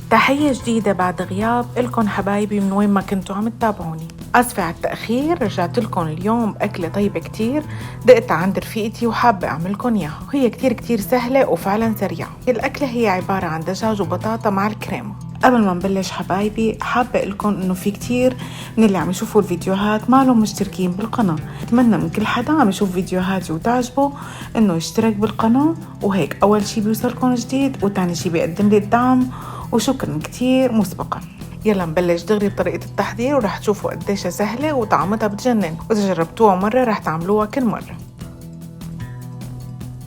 تحية جديدة بعد غياب إلكن حبايبي من وين ما كنتوا عم تتابعوني. آسفة على التأخير، رجعت لكم اليوم بأكلة طيبة كتير دقت عند رفيقتي وحابة أعملكم إياها، وهي كتير سهلة وفعلا سريعة. الأكلة هي عبارة عن دجاج وبطاطا مع الكريمة. قبل ما نبلش حبايبي حابة لكم إنه في كتير من اللي عم يشوفوا الفيديوهات ما لهم مشتركين بالقناة. أتمنى من كل حدا عم يشوف فيديوهاتي وتعجبه إنه يشترك بالقناة، وهيك أول شي بيوصلكم جديد وتاني شي بيقدم لي الدعم، وشكرا كتير مسبقا. يلا نبلش دغري بطريقة التحضير ورح تشوفوا قديش سهلة وطعمتها بتجنن، وإذا جربتوها مرة رح تعملوها كل مرة.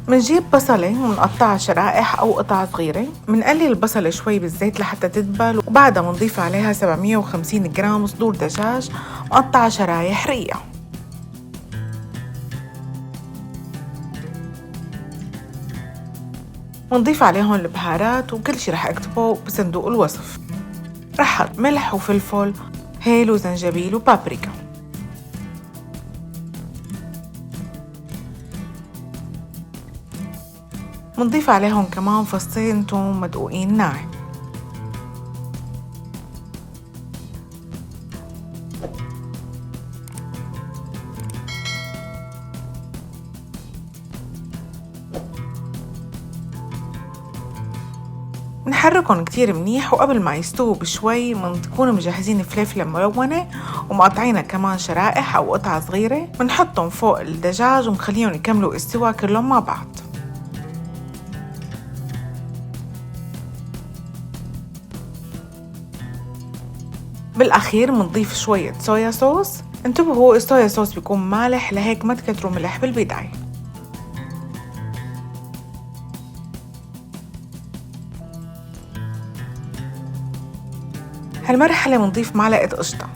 منجيب بصلة ومنقطعها شرائح أو قطع صغيرة، منقلي البصلة شوي بالزيت لحتى تدبل، وبعدها منضيف عليها 750 جرام صدور دجاج مقطعة شرايح رقيقة. منضيف عليهم البهارات وكل شي رح اكتبه بصندوق الوصف. رح احط ملح وفلفل، هيل وزنجبيل وبابريكا. منضيف عليهم كمان فصين توم مدقوقين ناعم. نحركهم كتير منيح، وقبل ما يستووا بشوي منكون مجهزين فلفلة ملونة ومقطعينها كمان شرائح أو قطع صغيرة، منحطهم فوق الدجاج ومخليهم يكملوا استوا كلهم مع بعض. بالأخير منضيف شوية صويا صوص. انتبهوا الصويا صوص بيكون مالح، لهيك ما تكتروا ملح بالبداية. هالمرحلة منضيف معلقة قشطة.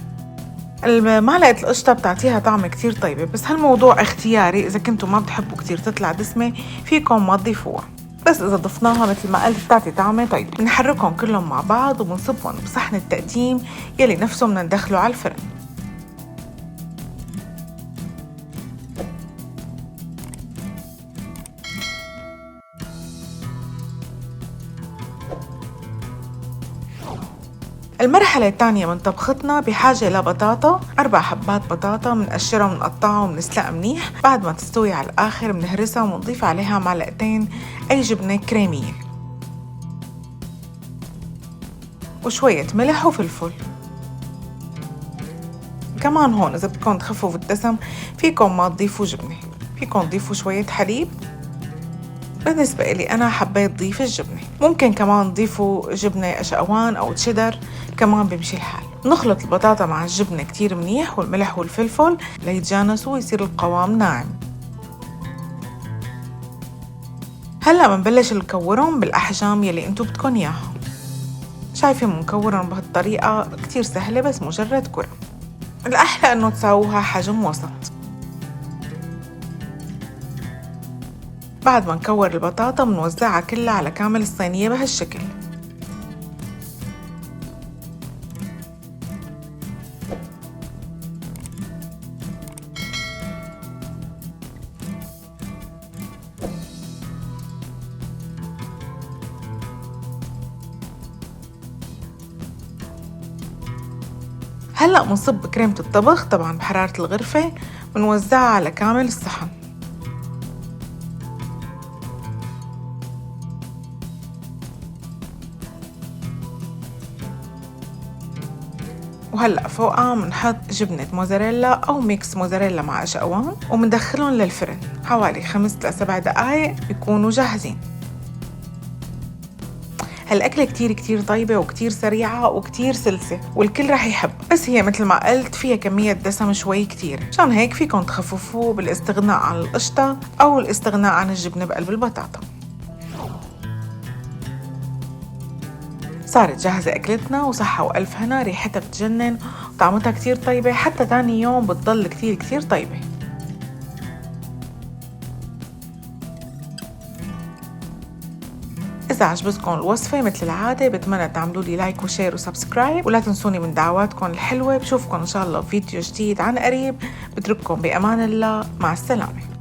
معلقة القشطة بتعطيها طعم كتير طيبة، بس هالموضوع اختياري، إذا كنتوا ما بتحبوا كتير تطلع دسمة فيكم ما تضيفوها، بس إذا ضفناها مثل ما قلت بتعطي طعمة طيبة. بنحركهم كلهم مع بعض وبنصبهم بصحن التقديم يلي نفسه بدنا ندخله على الفرن. المرحلة الثانية من طبختنا بحاجة لبطاطا، 4 حبات بطاطا منقشرها ومنقطعها ومنسلقها منيح. بعد ما تستوي على الآخر منهرسها ومنضيف عليها معلقتين أي جبنة كريمية وشوية ملح وفلفل. كمان هون إذا بدكم تخففوا الدسم فيكم ما تضيفوا جبنة، فيكم تضيفوا شوية حليب. بالنسبة لي أنا حبيت ضيف الجبنة، ممكن كمان تضيفوا جبنة أشقوان أو تشيدر كمان بيمشي الحال. نخلط البطاطا مع الجبنة كتير منيح والملح والفلفل ليتجانسوا ويصير القوام ناعم. هلأ منبلش نكورهم بالأحجام يلي انتو بدكن إياها. شايفة منكورهم بهالطريقة كتير سهلة، بس مجرد كرة. الأحلى إنه تساووها حجم وسط. بعد ما نكور البطاطا منوزعها كلها على كامل الصينية بهالشكل. هلأ منصب كريمة الطبخ طبعا بحرارة الغرفة، منوزعها على كامل الصحن. وهلأ فوقها منحط جبنة موزاريلا أو ميكس موزاريلا مع أشقوان، ومندخلهم للفرن حوالي 5 ل7 دقايق بيكونوا جاهزين. هالأكلة كتير طيبة وكتير سريعة وكتير سلسة والكل رح يحب، بس هي مثل ما قلت فيها كمية دسم شوي كتير، عشان هيك فيكم تخففوا بالاستغناء عن القشطة أو الاستغناء عن الجبنة بقلب البطاطا. صارت جاهزة أكلتنا، وصحة وألف هنا، ريحتها بتجنن وطعمتها كتير طيبة، حتى تاني يوم بتضل كتير طيبة. إذا عجبتكم الوصفة مثل العادة بتمنى تعملوا لي لايك وشير وسبسكرايب، ولا تنسوني من دعواتكم الحلوة. بشوفكم إن شاء الله في فيديو جديد عن قريب. بترككم بأمان الله، مع السلامة.